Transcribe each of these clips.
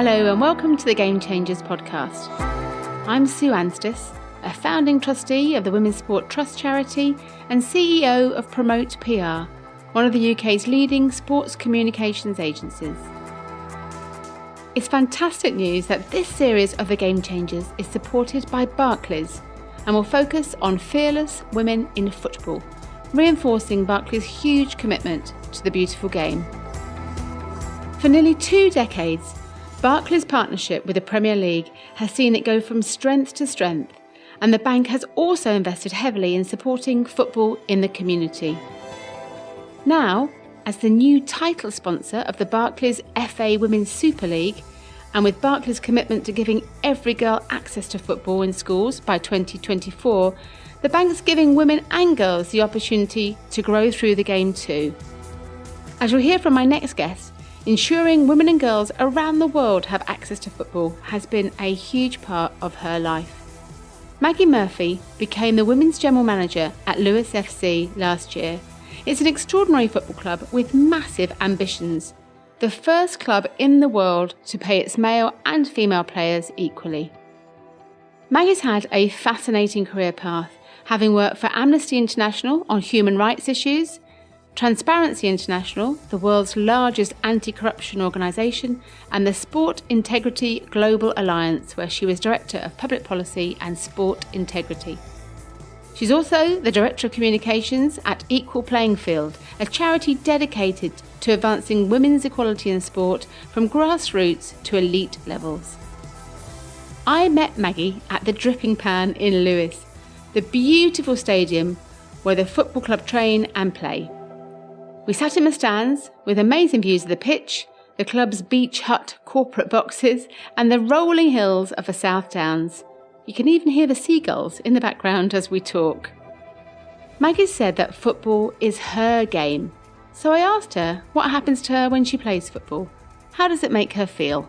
Hello and welcome to the Game Changers podcast. I'm Sue Anstiss, a founding trustee of the Women's Sport Trust charity and CEO of Promote PR, one of the UK's leading sports communications agencies. It's fantastic news that this series of the Game Changers is supported by Barclays and will focus on fearless women in football, reinforcing Barclays' huge commitment to the beautiful game. For nearly 2 decades, Barclays' partnership with the Premier League has seen it go from strength to strength, and the bank has also invested heavily in supporting football in the community. Now, as the new title sponsor of the Barclays FA Women's Super League, and with Barclays' commitment to giving every girl access to football in schools by 2024, the bank's giving women and girls the opportunity to grow through the game too. As you'll hear from my next guest, ensuring women and girls around the world have access to football has been a huge part of her life. Maggie Murphy became the women's general manager at Lewes FC last year. It's an extraordinary football club with massive ambitions, the first club in the world to pay its male and female players equally. Maggie's had a fascinating career path, having worked for Amnesty International on human rights issues, Transparency International, the world's largest anti-corruption organisation, and the Sport Integrity Global Alliance, where she was Director of Public Policy and Sport Integrity. She's also the Director of Communications at Equal Playing Field, a charity dedicated to advancing women's equality in sport from grassroots to elite levels. I met Maggie at the Dripping Pan in Lewes, the beautiful stadium where the football club train and play. We sat in the stands with amazing views of the pitch, the club's beach hut corporate boxes, and the rolling hills of the South Downs. You can even hear the seagulls in the background as we talk. Maggie said that football is her game, so I asked her what happens to her when she plays football. How does it make her feel?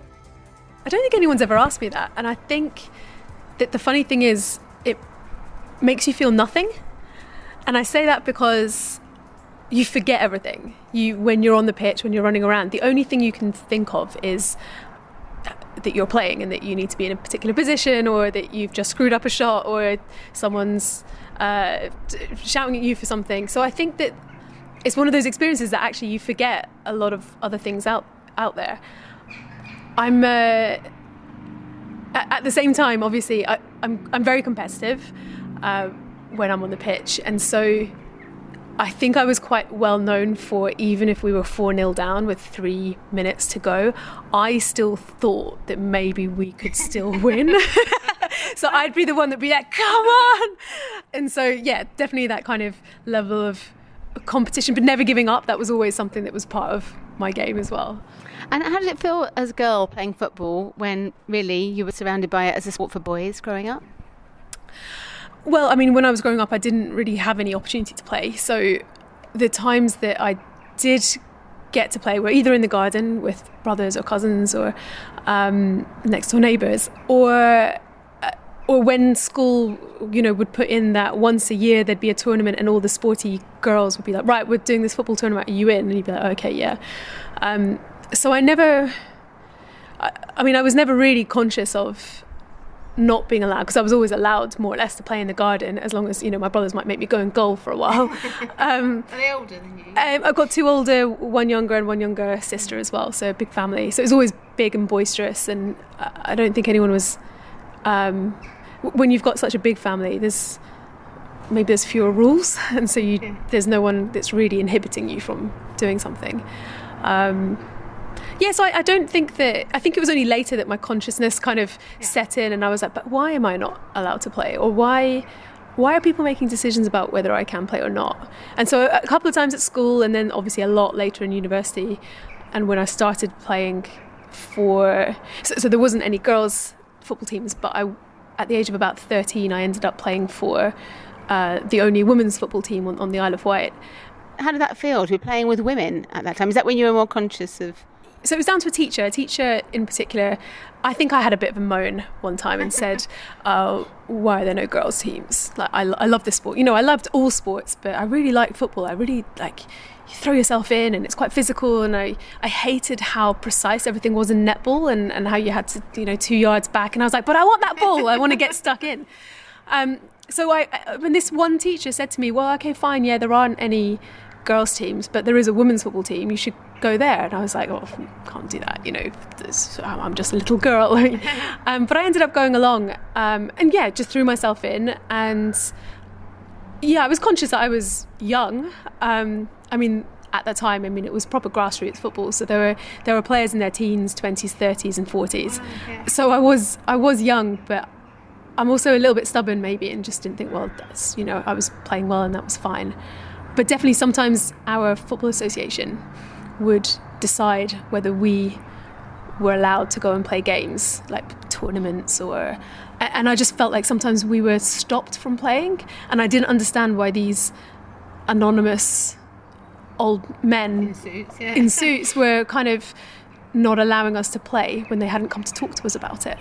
I don't think anyone's ever asked me that, and I think that the funny thing is it makes you feel nothing. And I say that because you forget everything. When you're on the pitch, when you're running around, the only thing you can think of is that you're playing and that you need to be in a particular position, or that you've just screwed up a shot, or someone's shouting at you for something. So I think that it's one of those experiences that actually you forget a lot of other things out there. I'm at the same time, obviously, I'm very competitive when I'm on the pitch, and so I think I was quite well known for, even if we were 4-0 down with 3 minutes to go, I still thought that maybe we could still win. So I'd be the one that'd be like, come on! And so, yeah, definitely that kind of level of competition, but never giving up. That was always something that was part of my game as well. And how did it feel as a girl playing football when really you were surrounded by it as a sport for boys growing up? Well, I mean, when I was growing up, I didn't really have any opportunity to play. So the times that I did get to play were either in the garden with brothers or cousins, or next door neighbours, or when school, would put in that once a year there'd be a tournament and all the sporty girls would be like, right, we're doing this football tournament, are you in? And you'd be like, okay, yeah. So I was never really conscious of not being allowed, because I was always allowed more or less to play in the garden, as long as my brothers might make me go and goal for a while. Are they older than you? I've got 2 older, 1 younger and 1 younger sister as well, so a big family. So it was always big and boisterous, and I don't think anyone was when you've got such a big family, there's fewer rules, and so there's no one that's really inhibiting you from doing something. So I don't think that... I think it was only later that my consciousness kind of set in, and I was like, but why am I not allowed to play? Or why are people making decisions about whether I can play or not? And so a couple of times at school, and then obviously a lot later in university, and when I started playing for... So there wasn't any girls' football teams, but at the age of about 13, I ended up playing for the only women's football team on the Isle of Wight. How did that feel to be playing with women at that time? Is that when you were more conscious of... So it was down to a teacher in particular. I think I had a bit of a moan one time and said, why are there no girls teams? Like, I love this sport. I loved all sports, but I really like football. I really like, you throw yourself in and it's quite physical. And I hated how precise everything was in netball and how you had to, 2 yards back. And I was like, but I want that ball. I want to get stuck in. So when this one teacher said to me, well, okay, fine. Yeah, there aren't any girls teams, but there is a women's football team. You should go there. And I was like, oh, can't do that. I'm just a little girl. But I ended up going along and just threw myself in. And I was conscious that I was young. At that time, it was proper grassroots football. So there were players in their teens, 20s, 30s and 40s. Oh, okay. So I was young, but I'm also a little bit stubborn maybe, and just didn't think, well, that's, I was playing well and that was fine. But definitely sometimes our football association would decide whether we were allowed to go and play games, like tournaments and I just felt like sometimes we were stopped from playing, and I didn't understand why these anonymous old men in suits were kind of not allowing us to play when they hadn't come to talk to us about it,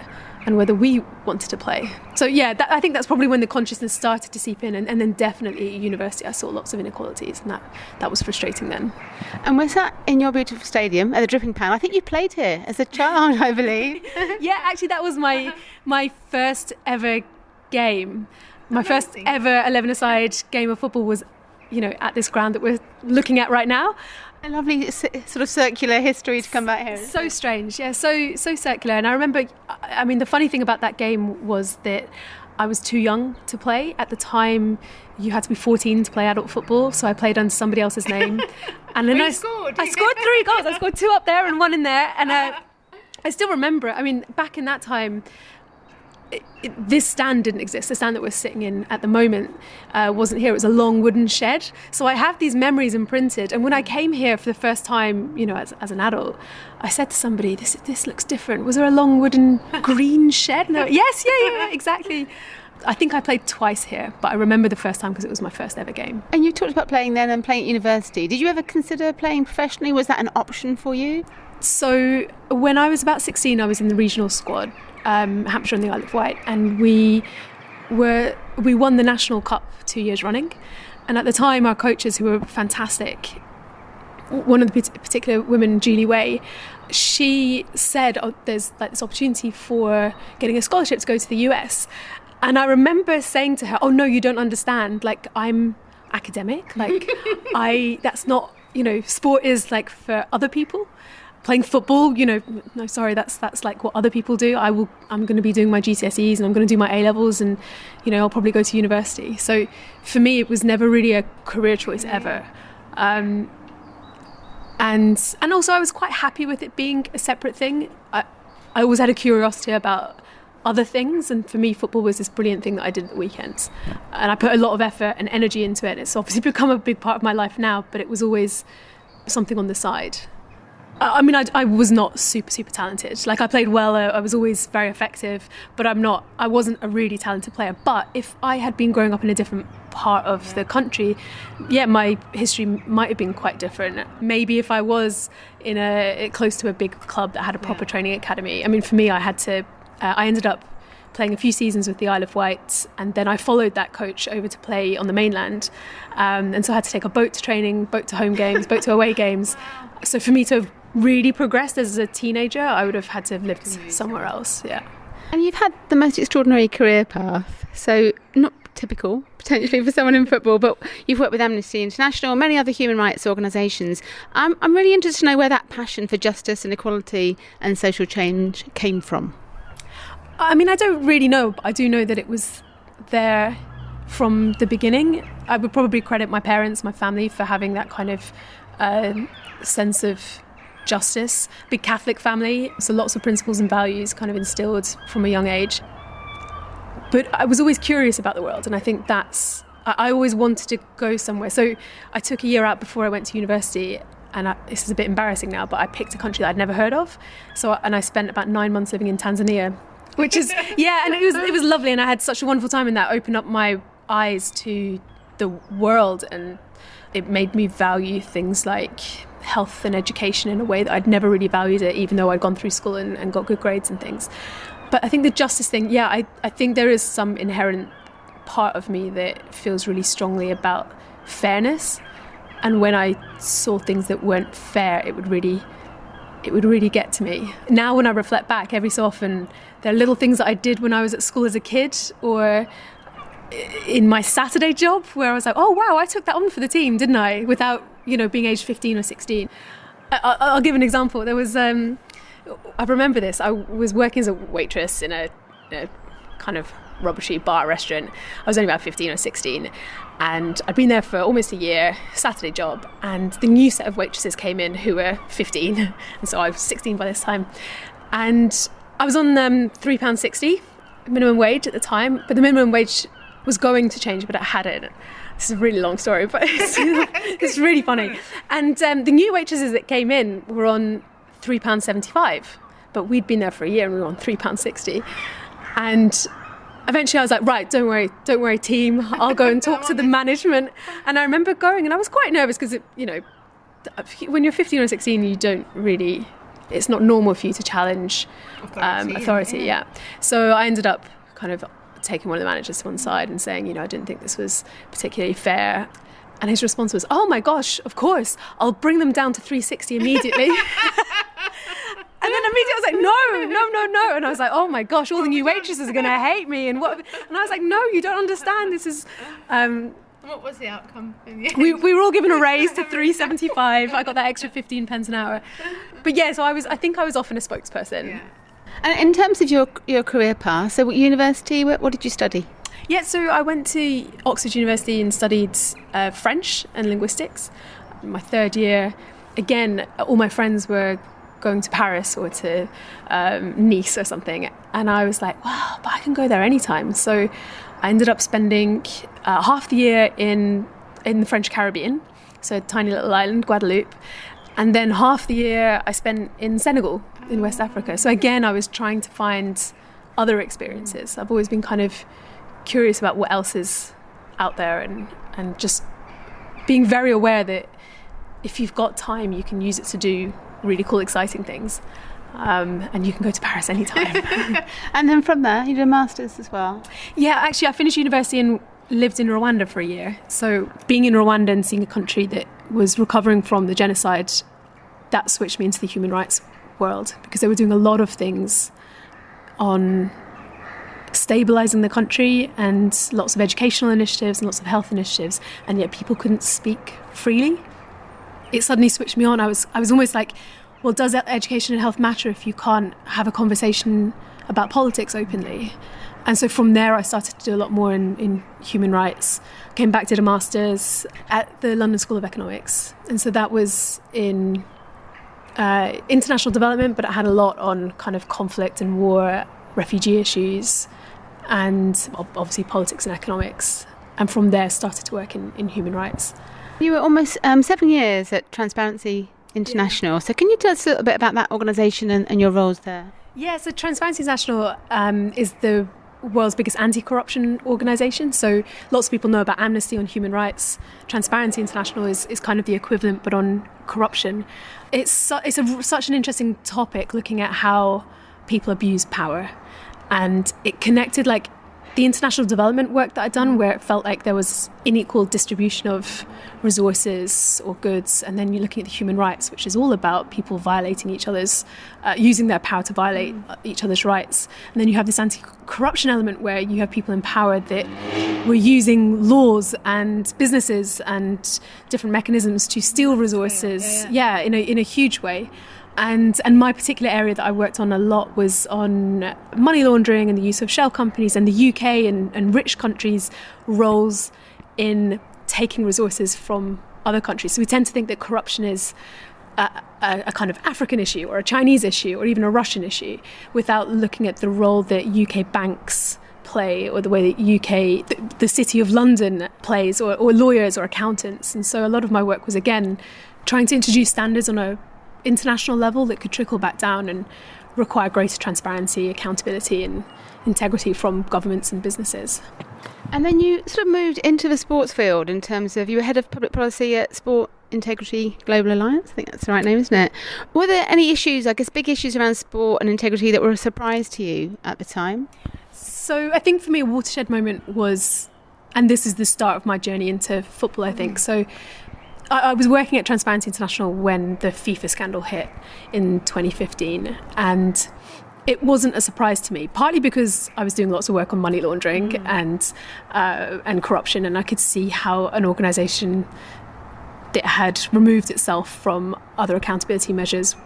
and whether we wanted to play. So I think that's probably when the consciousness started to seep in, and then definitely at university I saw lots of inequalities, and that was frustrating then. And was that in your beautiful stadium at the Dripping Pan? I think you played here as a child, I believe. Yeah, actually that was my first ever game. My first ever 11-a-side game of football was at this ground that we're looking at right now. A lovely sort of circular history to come back here. So strange, yeah, so circular. And I remember, the funny thing about that game was that I was too young to play. At the time, you had to be 14 to play adult football, so I played under somebody else's name. And then I scored 3 goals. I scored 2 up there and 1 in there. And I still remember it. Back in that time, this stand didn't exist. The stand that we're sitting in at the moment wasn't here. It was a long wooden shed. So I have these memories imprinted. And when I came here for the first time, as an adult, I said to somebody, this looks different. Was there a long wooden green shed? No. Yes, yeah, exactly. I think I played twice here, but I remember the first time because it was my first ever game. And you talked about playing then and playing at university. Did you ever consider playing professionally? Was that an option for you? So when I was about 16, I was in the regional squad. Hampshire and the Isle of Wight, and we won the National Cup 2 years running. And at the time, our coaches, who were fantastic, one of the particular women, Julie Way, she said, there's like this opportunity for getting a scholarship to go to the US. And I remember saying to her, oh no, you don't understand, like I'm academic, like that's not, sport is like for other people. Playing football, no, sorry, that's like what other people do. I'm going to be doing my GCSEs and I'm going to do my A-levels, and I'll probably go to university. So for me, it was never really a career choice ever. And also I was quite happy with it being a separate thing. I always had a curiosity about other things, and for me, football was this brilliant thing that I did at the weekends. And I put a lot of effort and energy into it. It's obviously become a big part of my life now, but it was always something on the side. I was not super, super talented. Like, I played well, I was always very effective, but I wasn't a really talented player. But if I had been growing up in a different part of the country, my history might have been quite different. Maybe if I was in close to a big club that had a proper training academy. For me, I ended up playing a few seasons with the Isle of Wight, and then I followed that coach over to play on the mainland. And so I had to take a boat to training, boat to home games, boat to away games. So for me to have really progressed as a teenager, I would have had to have lived somewhere else. Yeah. And you've had the most extraordinary career path, so not typical potentially for someone in football, but you've worked with Amnesty International and many other human rights organisations. I'm really interested to know where that passion for justice and equality and social change came from. I don't really know, but I do know that it was there from the beginning. I would probably credit my parents, my family, for having that kind of sense of justice. Big Catholic family, so lots of principles and values kind of instilled from a young age. But I was always curious about the world, and I think I always wanted to go somewhere. So I took a year out before I went to university, and this is a bit embarrassing now, but I picked a country that I'd never heard of. And I spent about 9 months living in Tanzania, which is, and it was lovely, and I had such a wonderful time in that. Opened up my eyes to the world, and it made me value things like health and education in a way that I'd never really valued it, even though I'd gone through school and got good grades and things. But I think the justice thing, I think there is some inherent part of me that feels really strongly about fairness. And when I saw things that weren't fair, it would really get to me. Now when I reflect back, every so often, there are little things that I did when I was at school as a kid or in my Saturday job where I was like, oh, wow, I took that on for the team, didn't I? Without, being aged 15 or 16. I'll give an example. There was, I remember this. I was working as a waitress in a kind of rubbishy bar restaurant. I was only about 15 or 16. And I'd been there for almost a year, Saturday job. And the new set of waitresses came in who were 15. And so I was 16 by this time. And I was on £3.60 minimum wage at the time. But the minimum wage was going to change, but it hadn't. This is a really long story, but it's really funny. And the new waitresses that came in were on £3.75. But we'd been there for a year and we were on £3.60. And eventually I was like, right, don't worry, team. I'll go and talk to the management. And I remember going, and I was quite nervous because, when you're 15 or 16, you don't really, it's not normal for you to challenge authority. Yeah. So I ended up kind of taking one of the managers to one side and saying, I didn't think this was particularly fair. And his response was, oh my gosh, of course, I'll bring them down to 360 immediately. And then immediately I was like, no. And I was like, oh my gosh, all the new waitresses are going to hate me. And I was like, no, you don't understand. This is... What was the outcome in the end? We were all given a raise to 375. I got that extra 15 pence an hour. But yeah, so I think I was often a spokesperson. Yeah. And in terms of your career path, so what university, what did you study? Yeah, so I went to Oxford University and studied French and linguistics. My third year, again, all my friends were going to Paris or to Nice or something. And I was like, wow, but I can go there anytime. So I ended up spending half the year in the French Caribbean, so a tiny little island, Guadeloupe. And then half the year I spent in Senegal, in West Africa. So again, I was trying to find other experiences. I've always been kind of curious about what else is out there and just being very aware that if you've got time, you can use it to do really cool, exciting things. And you can go to Paris anytime. And then from there, you did a master's as well? Yeah, actually, I finished university and lived in Rwanda for a year. So being in Rwanda and seeing a country that was recovering from the genocide, that switched me into the human rights world because they were doing a lot of things on stabilising the country and lots of educational initiatives and lots of health initiatives, and yet people couldn't speak freely. It suddenly switched me on. I was almost like, well, does education and health matter if you can't have a conversation about politics openly? And so from there, I started to do a lot more in human rights. Came back, did a master's at the London School of Economics. And so that was in international development, but it had a lot on kind of conflict and war, refugee issues, and obviously politics and economics. And from there, started to work in human rights. You were almost 7 years at Transparency International. Yeah. So can you tell us a little bit about that organisation and your roles there? Yeah, so Transparency International is the world's biggest anti-corruption organisation. So lots of people know about Amnesty on human rights. Transparency International is kind of the equivalent, but on corruption. It's such an interesting topic, looking at how people abuse power. And it connected like the international development work that I'd done, where it felt like there was unequal distribution of resources or goods, and then you're looking at the human rights, which is all about people violating each other's, using their power to violate each other's rights. And then you have this anti-corruption element where you have people in power that were using laws and businesses and different mechanisms to steal resources, in a huge way. And my particular area that I worked on a lot was on money laundering and the use of shell companies and the UK and rich countries' roles in taking resources from other countries. So we tend to think that corruption is a kind of African issue or a Chinese issue or even a Russian issue, without looking at the role that UK banks play, or the way that the City of London plays, or lawyers or accountants. And so a lot of my work was, again, trying to introduce standards on a international level that could trickle back down and require greater transparency, accountability and integrity from governments and businesses. And then you sort of moved into the sports field in terms of, you were head of public policy at Sport Integrity Global Alliance. I think that's the right name, isn't it? Were there any issues, I guess big issues around sport and integrity that were a surprise to you at the time? So I think for me a watershed moment was, and this is the start of my journey into football, I think. So I was working at Transparency International when the FIFA scandal hit in 2015, and it wasn't a surprise to me, partly because I was doing lots of work on money laundering and corruption, and I could see how an organisation that had removed itself from other accountability measures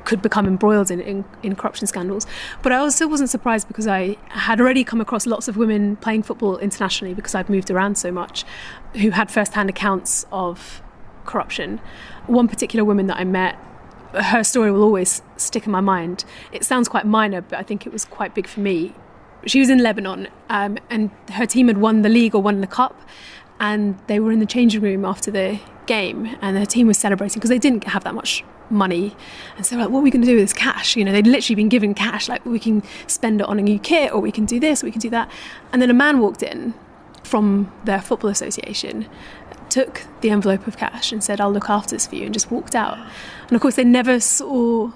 could become embroiled in corruption scandals. But I also wasn't surprised because I had already come across lots of women playing football internationally, because I'd moved around so much, who had first-hand accounts of corruption. One particular woman that I met, her story will always stick in my mind. It sounds quite minor, but I think it was quite big for me. She was in Lebanon, and her team had won the league or won the cup, and they were in the changing room after the game, and their team was celebrating because they didn't have that much money, and so like, what are we going to do with this cash? You know, they'd literally been given cash, like we can spend it on a new kit, or we can do this, or we can do that. And then a man walked in from their football association, took the envelope of cash and said, I'll look after this for you, and just walked out. And of course they never saw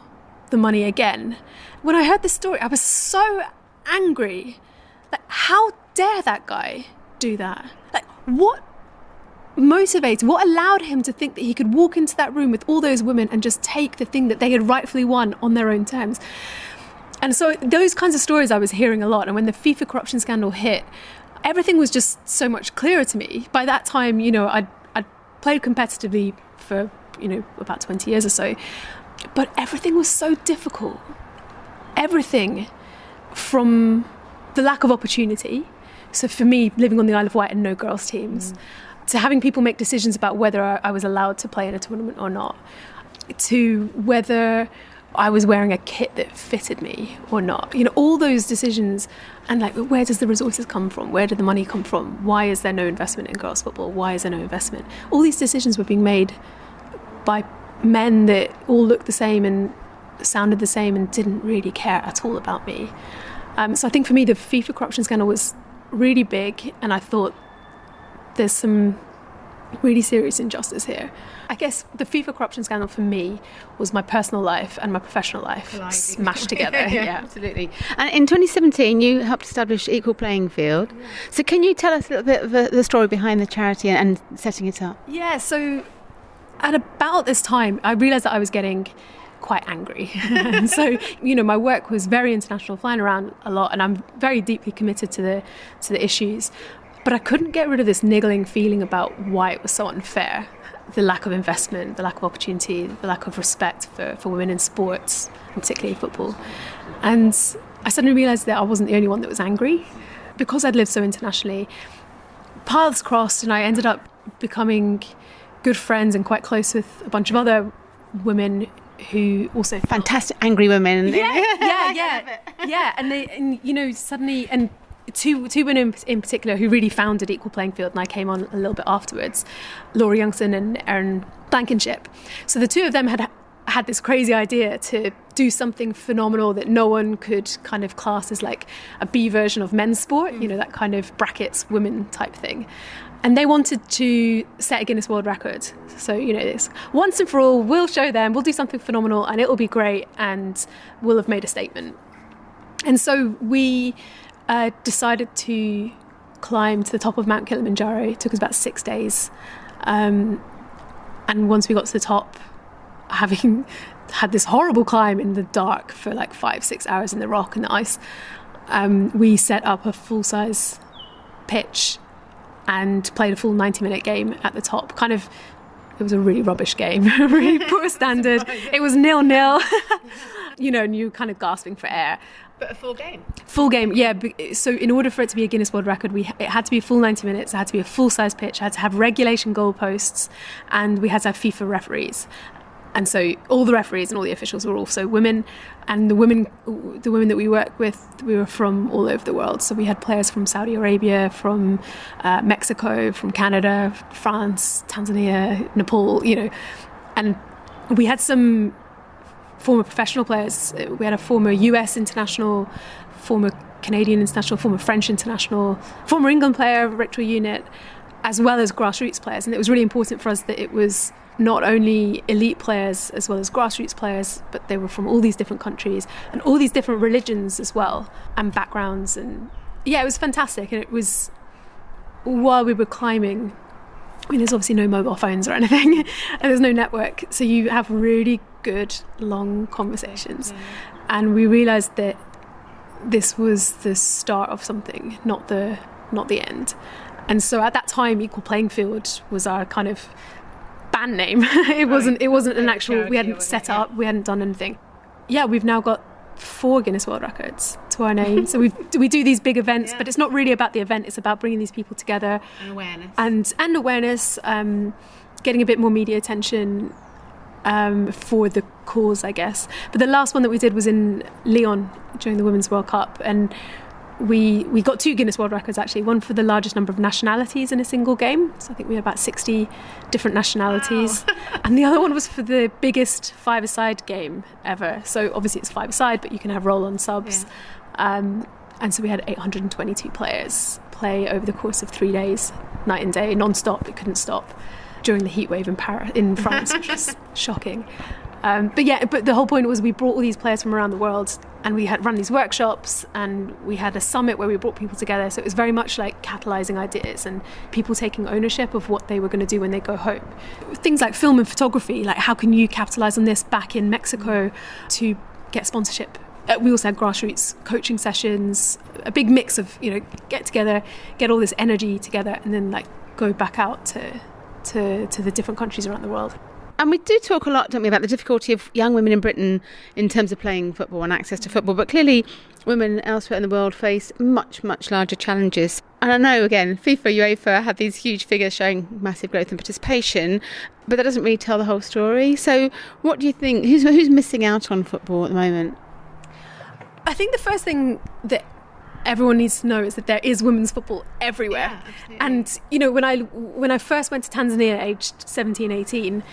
the money again. When I heard this story, I was so angry. Like, how dare that guy do that? Like, what motivated, what allowed him to think that he could walk into that room with all those women and just take the thing that they had rightfully won on their own terms? And so those kinds of stories I was hearing a lot. And when the FIFA corruption scandal hit, everything was just so much clearer to me. By that time, you know, I'd played competitively for, you know, about 20 years or so, but everything was so difficult. Everything, from the lack of opportunity. So for me, living on the Isle of Wight and no girls' teams, to having people make decisions about whether I was allowed to play in a tournament or not, to whether I was wearing a kit that fitted me or not. You know, all those decisions, and like, where does the resources come from? Where did the money come from? Why is there no investment in girls' football? Why is there no investment? All these decisions were being made by men that all looked the same and sounded the same and didn't really care at all about me. So I think for me, the FIFA corruption scandal was really big, and I thought there's some really serious injustice here. I guess the FIFA corruption scandal for me was my personal life and my professional life smashed together. Yeah, absolutely. And in 2017, you helped establish Equal Playing Field. Yeah. So can you tell us a little bit of the story behind the charity and setting it up? Yeah, so at about this time, I realised that I was getting quite angry. And so, you know, my work was very international, flying around a lot, and I'm very deeply committed to the issues. But I couldn't get rid of this niggling feeling about why it was so unfair. The lack of investment, the lack of opportunity, the lack of respect for women in sports, and particularly football. And I suddenly realised that I wasn't the only one that was angry. Because I'd lived so internationally, paths crossed, and I ended up becoming good friends and quite close with a bunch of other women who also fantastic angry women. Yeah. And you know, suddenly, and two women in particular who really founded Equal Playing Field, and I came on a little bit afterwards, Laura Youngson and Erin Blankenship. So the two of them had this crazy idea to do something phenomenal that no one could kind of class as like a B version of men's sport, you know, that kind of brackets women type thing. And they wanted to set a Guinness World Record. So, you know, this once and for all, we'll show them, we'll do something phenomenal, and it'll be great, and we'll have made a statement. And so we decided to climb to the top of Mount Kilimanjaro. It took us about 6 days. And once we got to the top, having had this horrible climb in the dark for like 5-6 hours in the rock and the ice, we set up a full-size pitch and played a full 90-minute game at the top. It was a really rubbish game, really poor standard. It was 0-0, you know, and you kind of gasping for air. But a full game? Full game, yeah. So in order for it to be a Guinness World Record, it had to be a full 90 minutes, it had to be a full-size pitch, it had to have regulation goalposts, and we had to have FIFA referees. And so all the referees and all the officials were also women, and the women that we worked with, we were from all over the world. So we had players from Saudi Arabia, from Mexico, from Canada, France, Tanzania, Nepal, you know. And we had some former professional players. We had a former US international, former Canadian international, former French international, former England player, Rachel Unit, as well as grassroots players. And it was really important for us that it was not only elite players as well as grassroots players, but they were from all these different countries and all these different religions as well, and backgrounds. And yeah, it was fantastic. And it was while we were climbing, I mean, there's obviously no mobile phones or anything, and there's no network, so you have really good long conversations. And we realised that this was the start of something, not the end. And so at that time, Equal Playing Field was our kind of band name. It wasn't an actual, we hadn't set up, we hadn't done anything. Yeah, we've now got 4 Guinness World Records to our name. So we do these big events, but it's not really about the event, it's about bringing these people together. And awareness. And awareness, getting a bit more media attention for the cause, I guess. But the last one that we did was in Lyon during the Women's World Cup, and we got 2 Guinness World Records actually, one for the largest number of nationalities in a single game, so I think we had about 60 different nationalities. Wow. And the other one was for the biggest 5-a-side game ever, so obviously it's 5-a-side, but you can have roll-on subs. And so we had 822 players play over the course of 3 days, night and day, non-stop. It couldn't stop during the heat wave in France, which was shocking. But the whole point was we brought all these players from around the world, and we had run these workshops, and we had a summit where we brought people together. So it was very much like catalysing ideas and people taking ownership of what they were going to do when they go home. Things like film and photography, like how can you capitalise on this back in Mexico to get sponsorship? We also had grassroots coaching sessions, a big mix of, get together, get all this energy together, and then like go back out to the different countries around the world. And we do talk a lot, don't we, about the difficulty of young women in Britain in terms of playing football and access to football. But clearly, women elsewhere in the world face much, much larger challenges. And I know, again, FIFA, UEFA have these huge figures showing massive growth and participation, but that doesn't really tell the whole story. So what do you think? Who's missing out on football at the moment? I think the first thing that everyone needs to know is that there is women's football everywhere. Yeah, and when I first went to Tanzania aged 17, 18,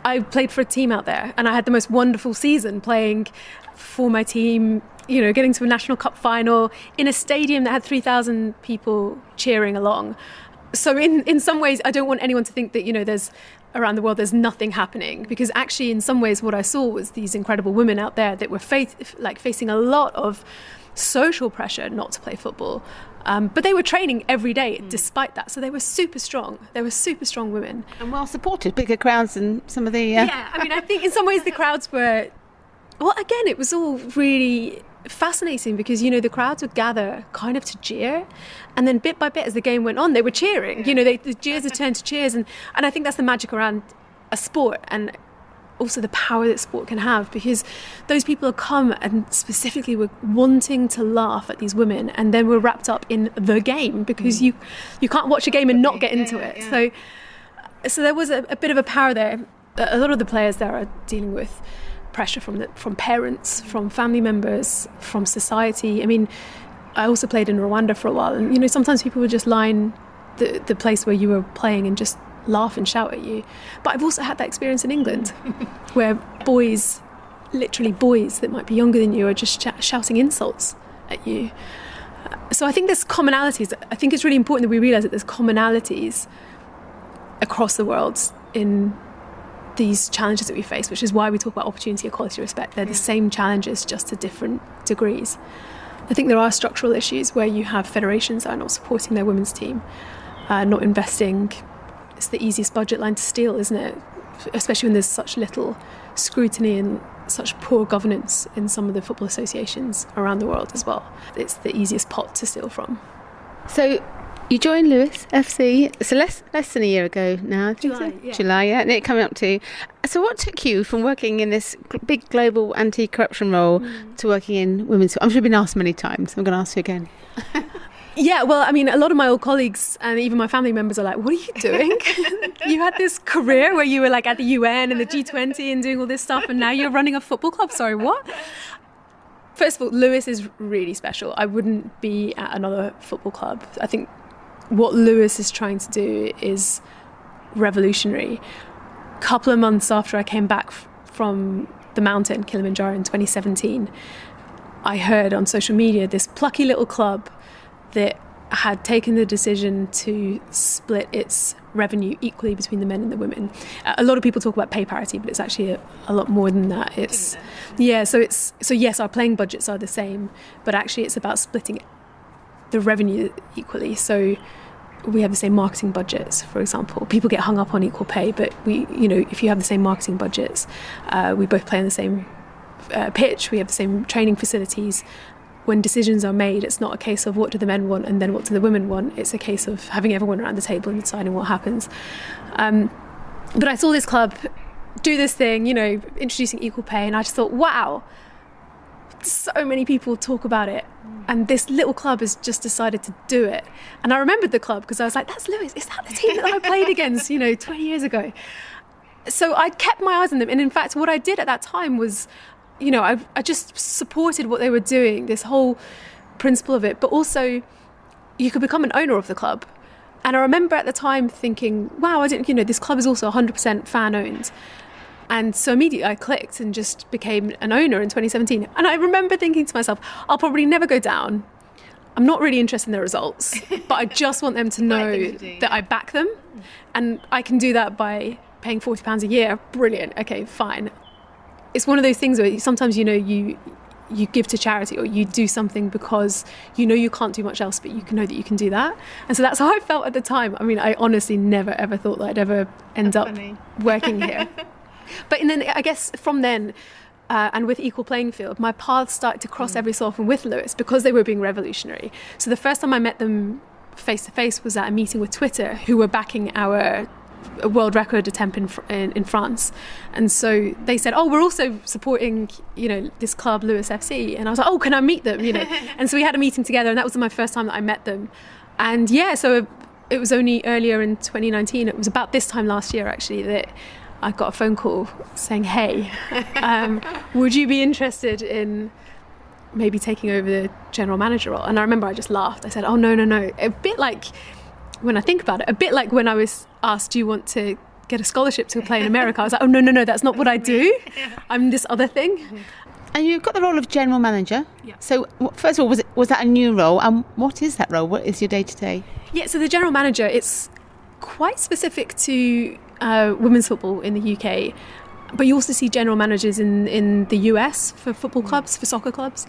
I played for a team out there, and I had the most wonderful season playing for my team, getting to a National Cup final in a stadium that had 3,000 people cheering along. So in some ways, I don't want anyone to think that, there's around the world there's nothing happening, because actually in some ways what I saw was these incredible women out there that were facing a lot of social pressure not to play football. But they were training every day despite that. So they were super strong. They were super strong women. And well supported, bigger crowds than some of the... Yeah, I mean, I think in some ways the crowds were... Well, again, it was all really fascinating because, the crowds would gather kind of to jeer. And then bit by bit as the game went on, they were cheering. The jeers had turned to cheers. And I think that's the magic around a sport, and also the power that sport can have, because those people have come and specifically were wanting to laugh at these women, and then were wrapped up in the game, because you can't watch a game and not get into it. Yeah. So there was a bit of a power there. A lot of the players there are dealing with pressure from parents, from family members, from society. I mean, I also played in Rwanda for a while, and sometimes people would just line the place where you were playing and just laugh and shout at you. But I've also had that experience in England where boys, literally boys that might be younger than you, are just shouting insults at you. So I think there's commonalities. I think it's really important that we realise that there's commonalities across the world in these challenges that we face, which is why we talk about opportunity, equality, respect. They're the same challenges, just to different degrees. I think there are structural issues where you have federations that are not supporting their women's team, not investing. It's the easiest budget line to steal, isn't it? Especially when there's such little scrutiny and such poor governance in some of the football associations around the world as well. It's the easiest pot to steal from. So you joined Lewes FC, so less than a year ago now, I think. July, yeah, and it coming up to. So what took you from working in this big global anti-corruption role to working in women's? I'm sure you've been asked many times. I'm going to ask you again. Yeah, well, I mean, a lot of my old colleagues and even my family members are like, what are you doing? You had this career where you were like at the UN and the G20 and doing all this stuff, and now you're running a football club. Sorry, what? First of all, Lewes is really special. I wouldn't be at another football club. I think what Lewes is trying to do is revolutionary. A couple of months after I came back from the mountain, Kilimanjaro, in 2017, I heard on social media this plucky little club that had taken the decision to split its revenue equally between the men and the women. A lot of people talk about pay parity, but it's actually a lot more than that. It's so yes, our playing budgets are the same, but actually it's about splitting the revenue equally. So we have the same marketing budgets, for example. People get hung up on equal pay, but if you have the same marketing budgets, we both play on the same pitch, we have the same training facilities. When decisions are made, it's not a case of what do the men want and then what do the women want. It's a case of having everyone around the table and deciding what happens. But I saw this club do this thing, introducing equal pay, and I just thought, wow, so many people talk about it, and this little club has just decided to do it. And I remembered the club because I was like, that's Lewes, is that the team that I played against 20 years ago? So I kept my eyes on them, and in fact what I did at that time was I just supported what they were doing, this whole principle of it, but also you could become an owner of the club. And I remember at the time thinking, wow, this club is also 100% fan owned. And so immediately I clicked and just became an owner in 2017. And I remember thinking to myself, I'll probably never go down. I'm not really interested in the results, but I just want them to know that I back them. And I can do that by paying £40 a year. Brilliant. Okay, fine. It's one of those things where sometimes, you give to charity or you do something because you can't do much else, but you can know that you can do that. And so that's how I felt at the time. I mean, I honestly never, ever thought that I'd ever end up working here. But then I guess from then, and with Equal Playing Field, my paths started to cross every so often with Lewes because they were being revolutionary. So the first time I met them face to face was at a meeting with Twitter, who were backing our world record attempt in France. And so they said, we're also supporting this club, Lewes FC. And I was like, can I meet them? And so we had a meeting together, and that was my first time that I met them. And so it was only earlier in 2019, it was about this time last year actually, that I got a phone call saying, hey, would you be interested in maybe taking over the general manager role? And I remember I just laughed. I said, no. A bit like, when I think about it, a bit like when I was asked, do you want to get a scholarship to play in America? I was like, no, that's not what I do. I'm this other thing. And you got the role of general manager. Yeah. So first of all, was that a new role? And what is that role? What is your day-to-day? Yeah, so the general manager, it's quite specific to women's football in the UK. But you also see general managers in the US for football clubs, for soccer clubs.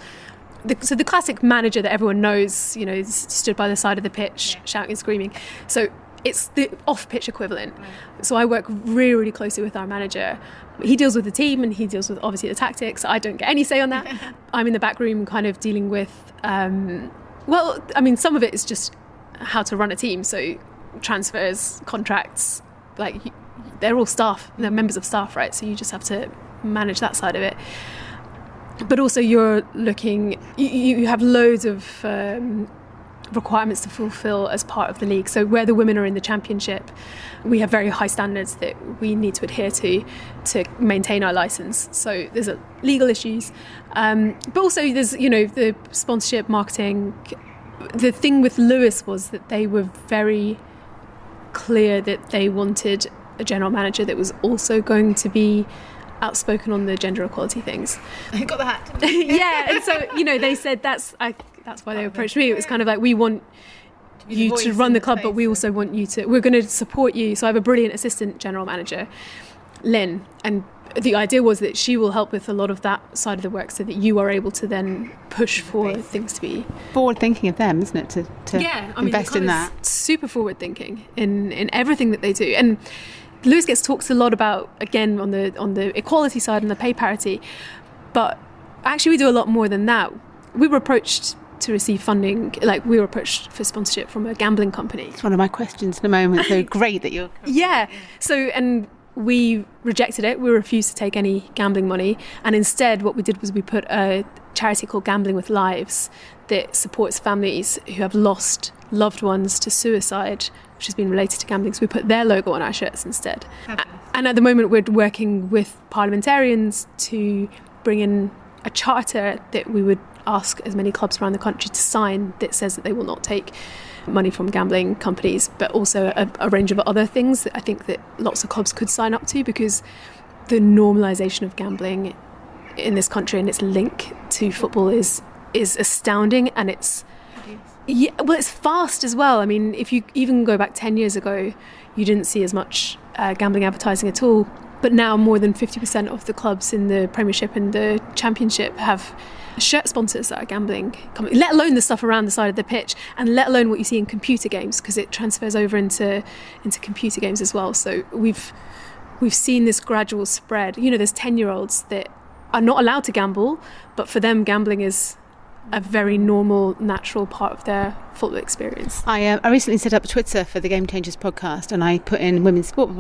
So the classic manager that everyone knows, stood by the side of the pitch, shouting and screaming. So it's the off-pitch equivalent. Right. So I work really, really closely with our manager. He deals with the team and he deals with, obviously, the tactics. I don't get any say on that. I'm in the back room kind of dealing with, some of it is just how to run a team. So transfers, contracts, they're all staff. They're members of staff, right? So you just have to manage that side of it. But also you're looking, you have loads of requirements to fulfill as part of the league. So where the women are in the championship, we have very high standards that we need to adhere to maintain our license. So there's legal issues, but also there's, the sponsorship, marketing. The thing with Lewes was that they were very clear that they wanted a general manager that was also going to be outspoken on the gender equality things. I got the hat. Yeah, and so they said that's why they approached me. It was kind of like, we want you to run the club, but we also want you to. We're going to support you. So I have a brilliant assistant general manager, Lynn, and the idea was that she will help with a lot of that side of the work, so that you are able to then push for things to be forward thinking of them, isn't it? To invest in that. Super forward thinking in everything that they do. And Lewes gets talked a lot about, again, on the equality side and the pay parity, but actually we do a lot more than that. We were approached to receive funding, we were approached for sponsorship from a gambling company. It's one of my questions in a moment, so great that you're... Yeah, so, and we rejected it. We refused to take any gambling money, and instead what we did was we put a charity called Gambling with Lives that supports families who have lost loved ones to suicide, which has been related to gambling. So we put their logo on our shirts instead. And at the moment we're working with parliamentarians to bring in a charter that we would ask as many clubs around the country to sign, that says that they will not take money from gambling companies, but also a range of other things that I think that lots of clubs could sign up to, because the normalisation of gambling in this country and its link to football is astounding, and it's Yeah, well, it's fast as well. I mean, if you even go back 10 years ago, you didn't see as much gambling advertising at all. But now more than 50% of the clubs in the Premiership and the Championship have shirt sponsors that are gambling, let alone the stuff around the side of the pitch, and let alone what you see in computer games, because it transfers over into computer games as well. So we've seen this gradual spread. You know, there's 10-year-olds that are not allowed to gamble, but for them gambling is a very normal, natural part of their football experience. I recently set up Twitter for the Game Changers podcast, and I put in women's sport,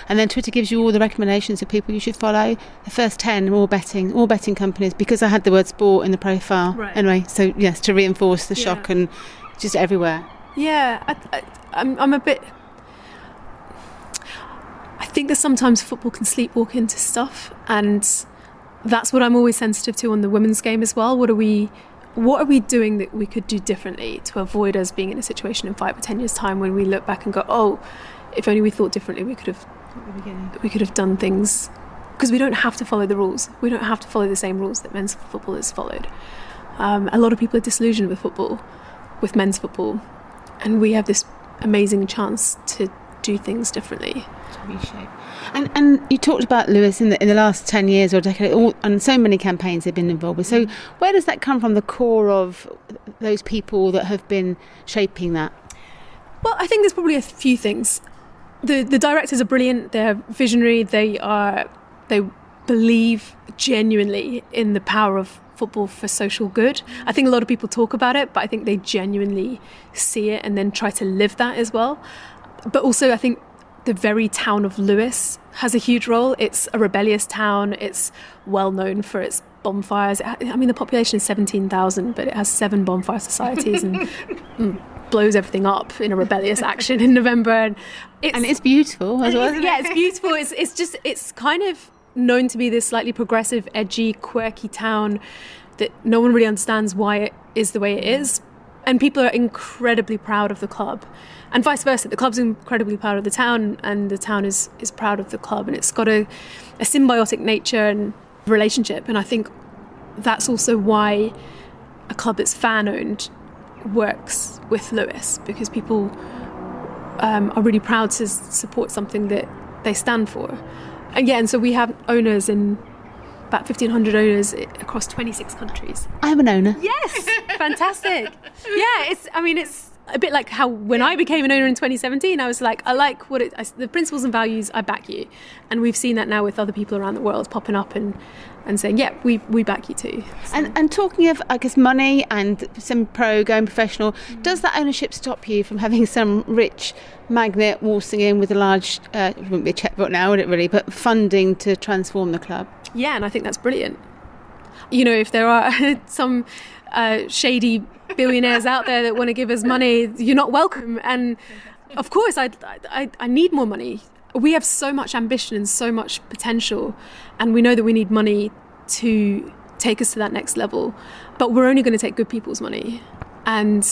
and then Twitter gives you all the recommendations of people you should follow. The first 10 are all betting companies, because I had the word sport in the profile. Right. Anyway, so yes, to reinforce the shock, and just everywhere. Yeah, I'm a bit... I think that sometimes football can sleepwalk into stuff, and that's what I'm always sensitive to on the women's game as well. What are we doing that we could do differently to avoid us being in a situation in 5 or 10 years' time when we look back and go, oh, if only we thought differently, we could have done things, because we don't have to follow the rules. We don't have to follow the same rules that men's football has followed. A lot of people are disillusioned with football, with men's football, and we have this amazing chance to do things differently. To reshape. And you talked about Lewes in the last 10 years or decade, and so many campaigns they've been involved with. So where does that come from, the core of those people that have been shaping that? Well, I think there's probably a few things. The directors are brilliant. They're visionary. They believe genuinely in the power of football for social good. I think a lot of people talk about it, but I think they genuinely see it and then try to live that as well. But also, I think the very town of Lewes has a huge role. It's a rebellious town. It's well known for its bonfires. I mean, the population is 17,000, but it has 7 bonfire societies and blows everything up in a rebellious action in November. And it's beautiful as well. Yeah, it's beautiful. It's kind of known to be this slightly progressive, edgy, quirky town that no one really understands why it is the way it is. And people are incredibly proud of the club. And vice versa, the club's incredibly proud of the town, and the town is proud of the club, and it's got a symbiotic nature and relationship. And I think that's also why a club that's fan-owned works with Lewes, because people are really proud to support something that they stand for. And so we have owners in about 1,500 owners across 26 countries. I'm an owner. Yes, fantastic. Yeah, it's a bit like how when I became an owner in 2017, I was like, I like the principles and values, I back you. And we've seen that now with other people around the world popping up and saying, yeah, we back you too. So. And talking of, I guess, money and some pro going professional, does that ownership stop you from having some rich magnate waltzing in with a large, it wouldn't be a checkbook now, would it really, but funding to transform the club? Yeah, and I think that's brilliant. You know, if there are some shady billionaires out there that want to give us money, you're not welcome. And of course, I need more money. We have so much ambition and so much potential, and we know that we need money to take us to that next level. But we're only going to take good people's money, and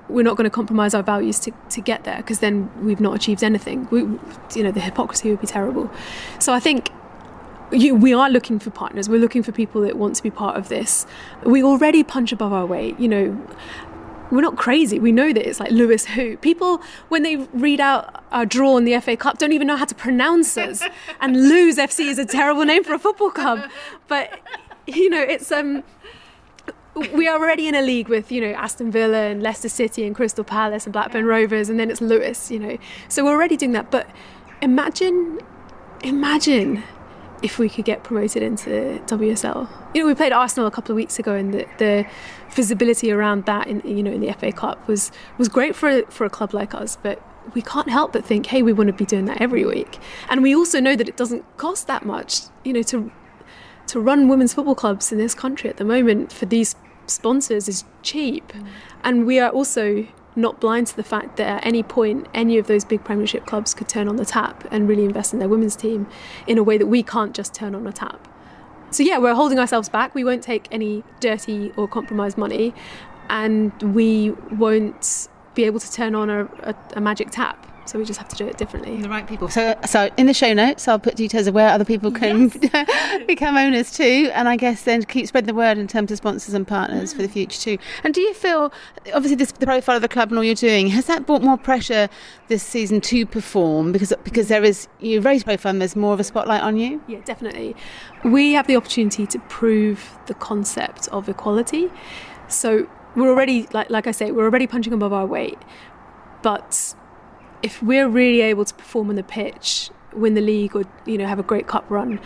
we're not going to compromise our values to get there, because then we've not achieved anything. The hypocrisy would be terrible. So I think we are looking for partners. We're looking for people that want to be part of this. We already punch above our weight. You know, we're not crazy. We know that it's like Lewes who. People, when they read out our draw in the FA Cup, don't even know how to pronounce us. And Lewes FC is a terrible name for a football club. But, you know, it's... we are already in a league with, you know, Aston Villa and Leicester City and Crystal Palace and Blackburn Rovers, and then it's Lewes, you know. So we're already doing that. But imagine if we could get promoted into WSL. You know, we played Arsenal a couple of weeks ago, and the visibility around that in the FA Cup was great for a club like us, but we can't help but think, hey, we want to be doing that every week. And we also know that it doesn't cost that much, you know, to run women's football clubs in this country at the moment for these sponsors is cheap. And we are also not blind to the fact that at any point any of those big Premiership clubs could turn on the tap and really invest in their women's team in a way that we can't just turn on a tap. So yeah, we're holding ourselves back. We won't take any dirty or compromised money, and we won't be able to turn on a magic tap. So we just have to do it differently. The right people. So in the show notes, I'll put details of where other people can become owners too, and I guess then keep spreading the word in terms of sponsors and partners for the future too. And do you feel, obviously, the profile of the club and all you're doing, has that brought more pressure this season to perform because there is, you raise profile and there's more of a spotlight on you? Yeah, definitely. We have the opportunity to prove the concept of equality. So we're already, like I say, we're already punching above our weight, but if we're really able to perform on the pitch, win the league, or have a great cup run,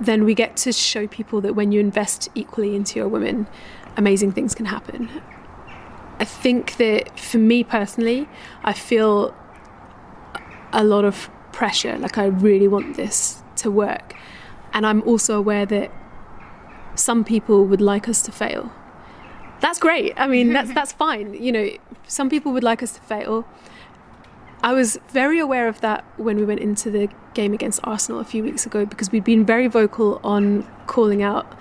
then we get to show people that when you invest equally into your women, amazing things can happen. I think that for me personally, I feel a lot of pressure, like I really want this to work, and I'm also aware that some people would like us to fail. That's great. I mean, that's fine. Some people would like us to fail. I was very aware of that when we went into the game against Arsenal a few weeks ago, because we'd been very vocal on calling out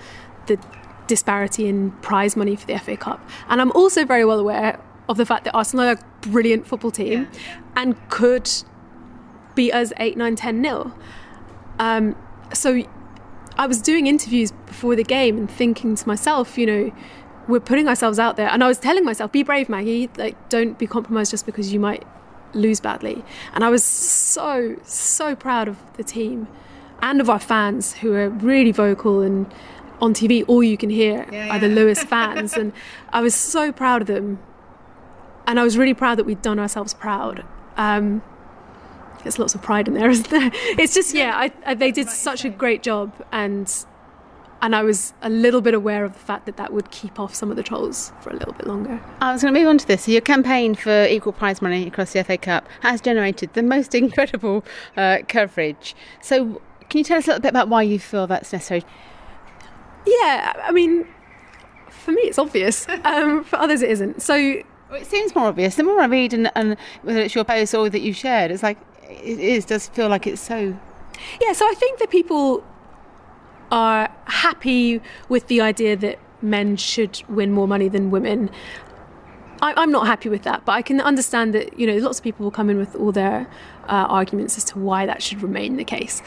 the disparity in prize money for the FA Cup. And I'm also very well aware of the fact that Arsenal are a brilliant football team and could beat us 8-9-10-0. So I was doing interviews before the game and thinking to myself, we're putting ourselves out there. And I was telling myself, be brave, Maggie. Don't be compromised just because you might lose badly. And I was so proud of the team and of our fans, who are really vocal, and on TV all you can hear are the Lewes fans. And I was so proud of them, and I was really proud that we'd done ourselves proud. There's lots of pride in there, isn't there? It's just they did such a great job, and I was a little bit aware of the fact that would keep off some of the trolls for a little bit longer. I was going to move on to this. So your campaign for equal prize money across the FA Cup has generated the most incredible coverage. So can you tell us a little bit about why you feel that's necessary? Yeah, I mean, for me it's obvious. For others it isn't. So it seems more obvious. The more I read, and whether it's your post or that you've shared, it's like it does feel like it's so... Yeah, so I think that people are happy with the idea that men should win more money than women. I'm not happy with that, but I can understand that lots of people will come in with all their arguments as to why that should remain the case.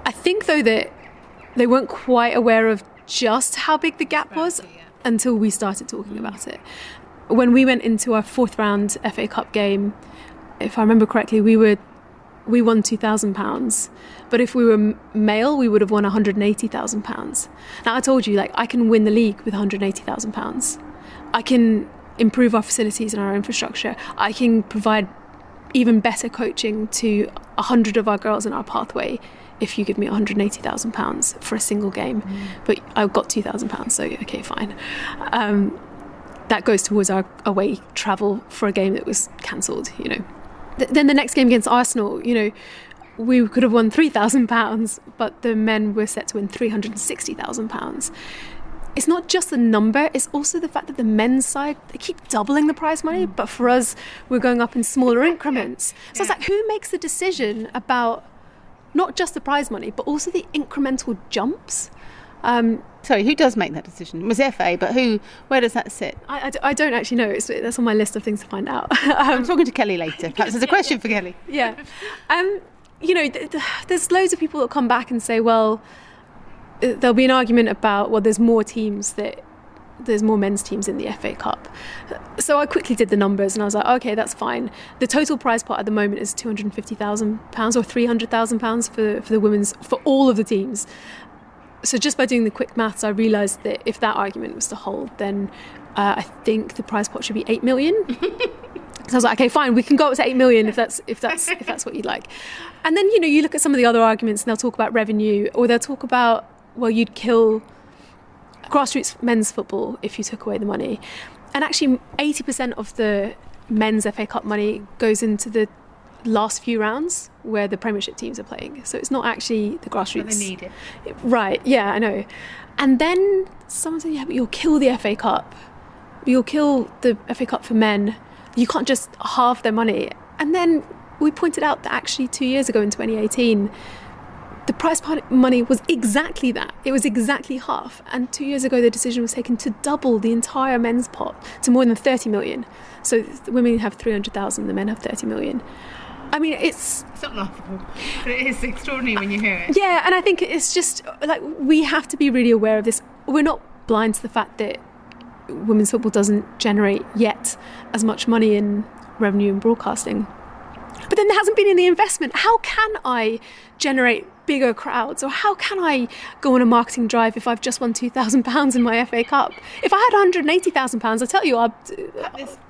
I think though that they weren't quite aware of just how big the gap was until we started talking about it. When we went into our fourth round FA Cup game, if I remember correctly, we won £2,000. But if we were male, we would have won £180,000. Now, I told you, I can win the league with £180,000. I can improve our facilities and our infrastructure. I can provide even better coaching to 100 of our girls in our pathway if you give me £180,000 for a single game. But I've got £2,000, so okay, fine. That goes towards our away travel for a game that was cancelled, Then the next game against Arsenal, we could have won £3,000, but the men were set to win £360,000. It's not just the number, it's also the fact that the men's side, they keep doubling the prize money, but for us, we're going up in smaller increments. So it's like, who makes the decision about not just the prize money, but also the incremental jumps? Sorry, who does make that decision? It was FA, but where does that sit? I don't actually know. That's on my list of things to find out. I'm talking to Kelly later. Perhaps there's a question for Kelly. Yeah. There's loads of people that come back and say, well, there'll be an argument about, well, there's more men's teams in the FA Cup. So I quickly did the numbers and I was like, okay, that's fine. The total prize pot at the moment is £250,000 or £300,000 for the women's, for all of the teams. So just by doing the quick maths, I realised that if that argument was to hold, then I think the prize pot should be 8 million. So I was like, okay, fine, we can go up to 8 million if that's what you'd like. And then you look at some of the other arguments, and they'll talk about revenue, or they'll talk about, well, you'd kill grassroots men's football if you took away the money. And actually, 80% of the men's FA Cup money goes into the last few rounds where the Premiership teams are playing. So it's not actually the grassroots. But they need it. Right, yeah, I know. And then someone said, yeah, but you'll kill the FA Cup. You'll kill the FA Cup for men. You can't just halve their money. And then we pointed out that actually 2 years ago in 2018, the prize money was exactly that. It was exactly half. And 2 years ago, the decision was taken to double the entire men's pot to more than 30 million. So the women have 300,000, the men have 30 million. I mean, it's not laughable, but it is extraordinary when you hear it. Yeah, and I think it's just like we have to be really aware of this. We're not blind to the fact that women's football doesn't generate yet as much money in revenue and broadcasting. But then there hasn't been any investment. How can I generate bigger crowds, or how can I go on a marketing drive if I've just won £2,000 in my FA Cup? If I had £180,000, I tell you,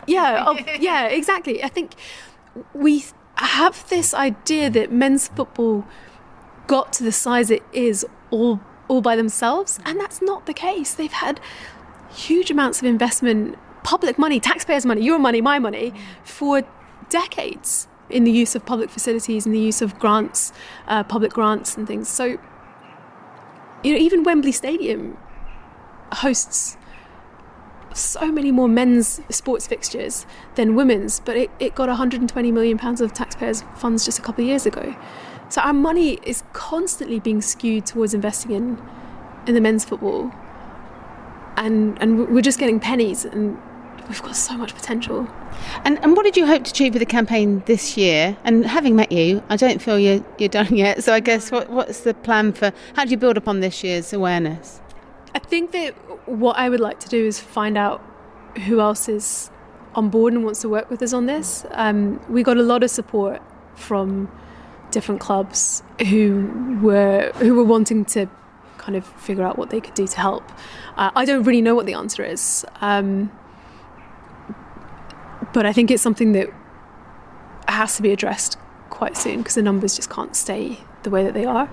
yeah, exactly. I think we have this idea that men's football got to the size it is all by themselves, and that's not the case. They've had huge amounts of investment, public money, taxpayers' money, your money, my money, for decades in the use of public facilities, in the use of grants, public grants and things. So, even Wembley Stadium hosts so many more men's sports fixtures than women's, but it got £120 million of taxpayers' funds just a couple of years ago. So our money is constantly being skewed towards investing in the men's football, and we're just getting pennies, and we've got so much potential. And what did you hope to achieve with the campaign this year? And having met you, I don't feel you're done yet. So I guess what's the plan for, how do you build upon this year's awareness? I think that what I would like to do is find out who else is on board and wants to work with us on this. We got a lot of support from different clubs who were wanting to kind of figure out what they could do to help. I don't really know what the answer is. But I think it's something that has to be addressed quite soon, because the numbers just can't stay the way that they are.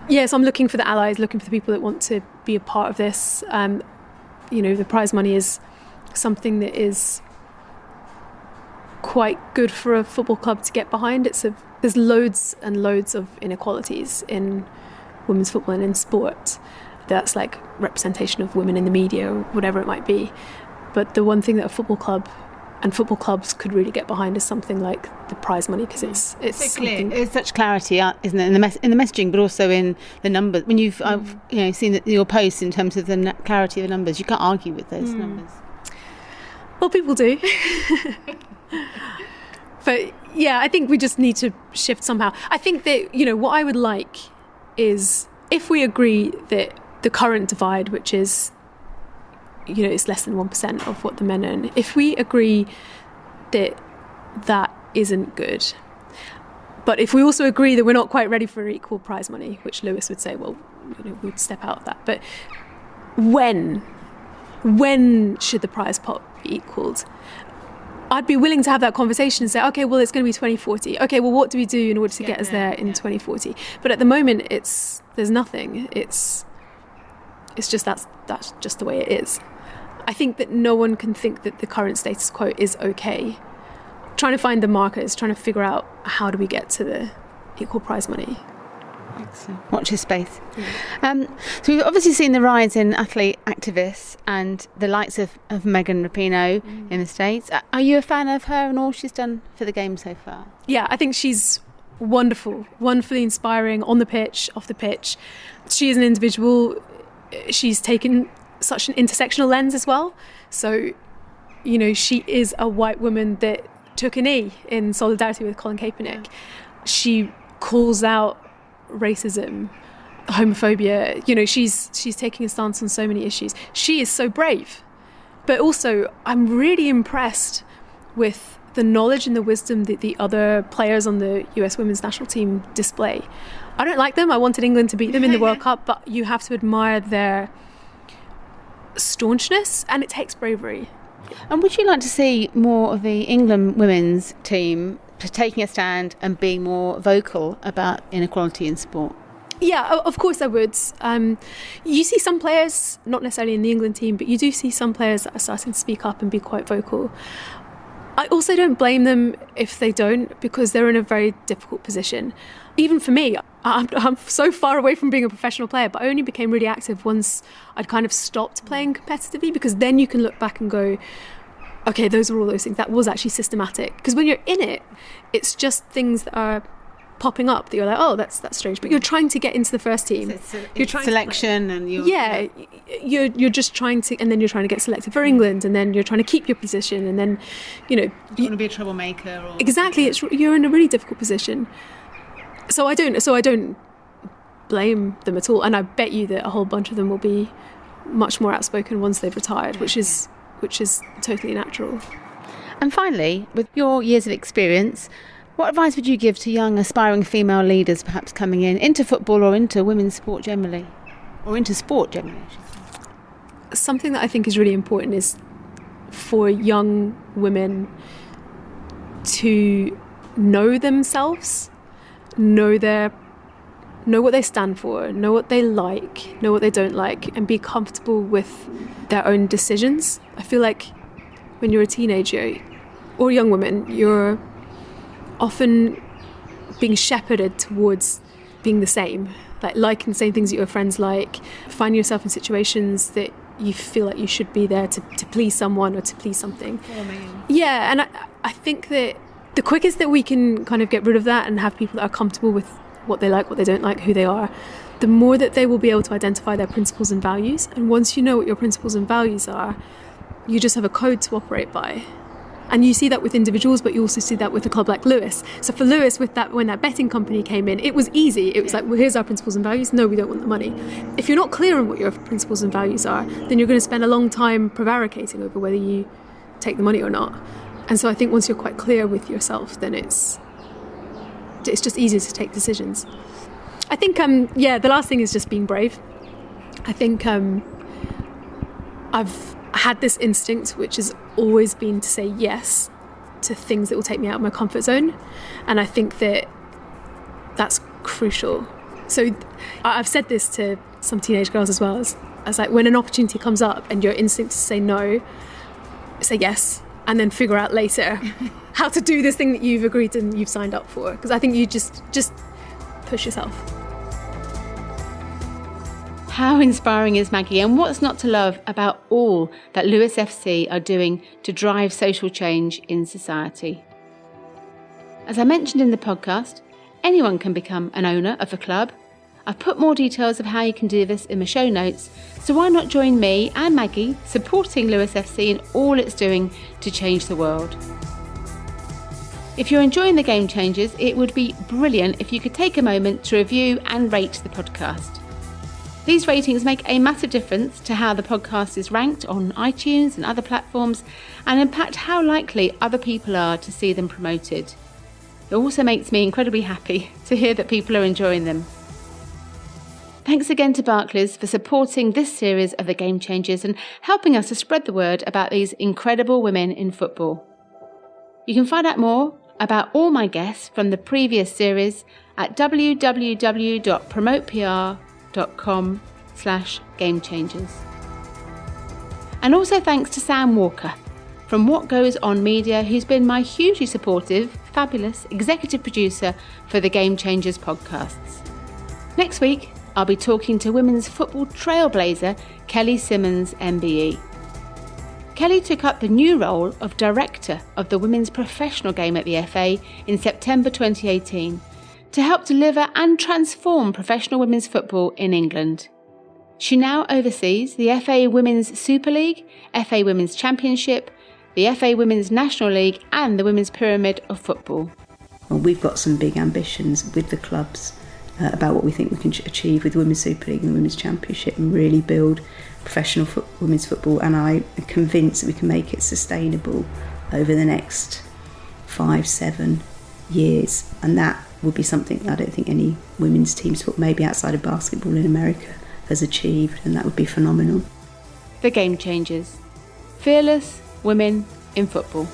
Yes, I'm looking for the allies, looking for the people that want to be a part of this. The prize money is something that is quite good for a football club to get behind. There's loads and loads of inequalities in women's football and in sport. That's like representation of women in the media or whatever it might be. But the one thing that a football club and football clubs could really get behind is something like the prize money, because it's so clear. There's such clarity, isn't it, in the messaging, but also in the numbers. When I've seen your posts in terms of the clarity of the numbers, you can't argue with those numbers. Well, people do. But yeah, I think we just need to shift somehow. I think that what I would like is, if we agree that the current divide, which is it's less than 1% of what the men earn. If we agree that isn't good, but if we also agree that we're not quite ready for equal prize money, which Lewes would say, well, we'd step out of that. But when should the prize pot be equalled? I'd be willing to have that conversation and say, okay, well, it's going to be 2040. Okay, well, what do we do in order to get us there in 2040? But at the moment, there's nothing. It's just that's just the way it is. I think that no one can think that the current status quo is okay. Trying to find the markers, trying to figure out how do we get to the equal prize money. Excellent. Watch this space. Yeah. So we've obviously seen the rise in athlete activists and the likes of Megan Rapinoe in the States. Are you a fan of her and all she's done for the game so far? Yeah, I think she's wonderful, wonderfully inspiring on the pitch, off the pitch. She is an individual. She's taken such an intersectional lens as well. So, she is a white woman that took a knee in solidarity with Colin Kaepernick. Yeah. She calls out racism, homophobia. She's taking a stance on so many issues. She is so brave. But also, I'm really impressed with the knowledge and the wisdom that the other players on the US women's national team display. I don't like them. I wanted England to beat them in the World Cup, but you have to admire their staunchness, and it takes bravery. And would you like to see more of the England women's team taking a stand and being more vocal about inequality in sport? Yeah, of course I would. You see some players, not necessarily in the England team, but you do see some players that are starting to speak up and be quite vocal. I also don't blame them if they don't, because they're in a very difficult position. Even for me, I'm so far away from being a professional player, but I only became really active once I'd kind of stopped playing competitively, because then you can look back and go, okay, those were all those things. That was actually systematic. Because when you're in it, it's just things that are popping up that you're like, oh, that's strange. But you're trying to get into the first team. You're trying selection, and you're just trying to, and then you're trying to get selected for England, and then you're trying to keep your position, and then you want to be a troublemaker. Exactly, you're in a really difficult position. So I don't blame them at all, and I bet you that a whole bunch of them will be much more outspoken once they've retired, which is totally natural. And finally, with your years of experience, what advice would you give to young aspiring female leaders perhaps coming into football or into women's sport generally? Or into sport generally, I should say. Something that I think is really important is for young women to know themselves, know what they stand for, know what they like, know what they don't like, and be comfortable with their own decisions. I feel like when you're a teenager or a young woman, you're often being shepherded towards being the same, like liking the same things that your friends like, finding yourself in situations that you feel like you should be there to please someone or to please something. Yeah, and I think that the quickest that we can kind of get rid of that and have people that are comfortable with what they like, what they don't like, who they are, the more that they will be able to identify their principles and values. And once you know what your principles and values are, you just have a code to operate by. And you see that with individuals, but you also see that with a club like Lewes. So for Lewes, when that betting company came in, it was easy. It was like, well, here's our principles and values. No, we don't want the money. If you're not clear on what your principles and values are, then you're going to spend a long time prevaricating over whether you take the money or not. And so I think once you're quite clear with yourself, then it's just easier to take decisions. I think, the last thing is just being brave. I think I've had this instinct, which has always been to say yes to things that will take me out of my comfort zone. And I think that that's crucial. So I've said this to some teenage girls as well, as like, when an opportunity comes up and your instinct to say no, say yes, and then figure out later how to do this thing that you've agreed and you've signed up for. Because I think you just push yourself. How inspiring is Maggie, and what's not to love about all that Lewes FC are doing to drive social change in society? As I mentioned in the podcast, anyone can become an owner of a club. I've put more details of how you can do this in the show notes, so why not join me and Maggie supporting Lewes FC in all it's doing to change the world? If you're enjoying the Game Changers, it would be brilliant if you could take a moment to review and rate the podcast. These ratings make a massive difference to how the podcast is ranked on iTunes and other platforms, and impact how likely other people are to see them promoted. It also makes me incredibly happy to hear that people are enjoying them. Thanks again to Barclays for supporting this series of the Game Changers and helping us to spread the word about these incredible women in football. You can find out more about all my guests from the previous series at www.promotepr.com/gamechangers. And also thanks to Sam Walker from What Goes On Media, who's been my hugely supportive, fabulous executive producer for the Game Changers podcasts. Next week, I'll be talking to women's football trailblazer Kelly Simmons MBE. Kelly took up the new role of Director of the Women's Professional Game at the FA in September 2018 to help deliver and transform professional women's football in England. She now oversees the FA Women's Super League, FA Women's Championship, the FA Women's National League and the Women's Pyramid of Football. Well, we've got some big ambitions with the clubs about what we think we can achieve with the Women's Super League and the Women's Championship and really build professional women's football, and I am convinced that we can make it sustainable over the next 5-7 years, and that would be something that I don't think any women's team sport, maybe outside of basketball in America, has achieved, and that would be phenomenal. The Game Changers. Fearless women in football.